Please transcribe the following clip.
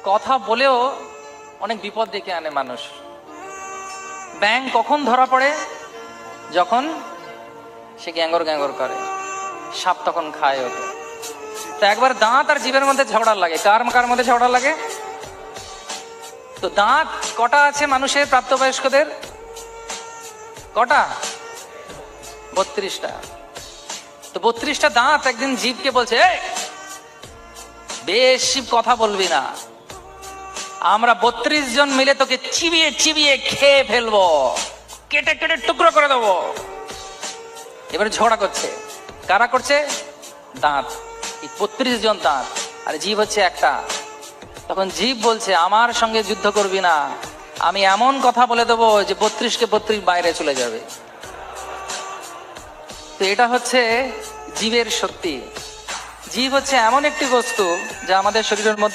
কথা বলেও অনেক বিপদ ডেকে আনে মানুষ। ব্যাঙ কখন ধরা পড়ে? যখন সে গ্যাঙ্গর গ্যাঙ্গর করে, সাপ তখন খায় ওকে। তো একবার দাঁত আর জিভের মধ্যে ঝগড়া লাগে, কার কার মধ্যে ঝগড়া লাগে? তো দাঁত কটা আছে মানুষের, প্রাপ্তবয়স্কদের? কটা? 32টা। তো 32টা দাঁত একদিন জিভকে বলছে, এই বেশি কথা বলবি না, আমরা 32 জন মিলে তোকে চিবিয়ে চিবিয়ে খেয়ে ফেলবো, কেটে কেটে টুকরো করে দেবো। এবারে ঝগড়া করছে, কারা করছে? দাঁত, এই 32 জন দাঁত, আর জীব হচ্ছে একটা। তখন জীব বলছে, আমার সঙ্গে যুদ্ধ করবি না, আমি এমন কথা বলে দেবো যে 32 কে 32 বাইরে চলে যাবে। তো এটা হচ্ছে জীবের শক্তি। জীব হচ্ছে এমন একটি বস্তু যা আমাদের শরীরের মধ্যে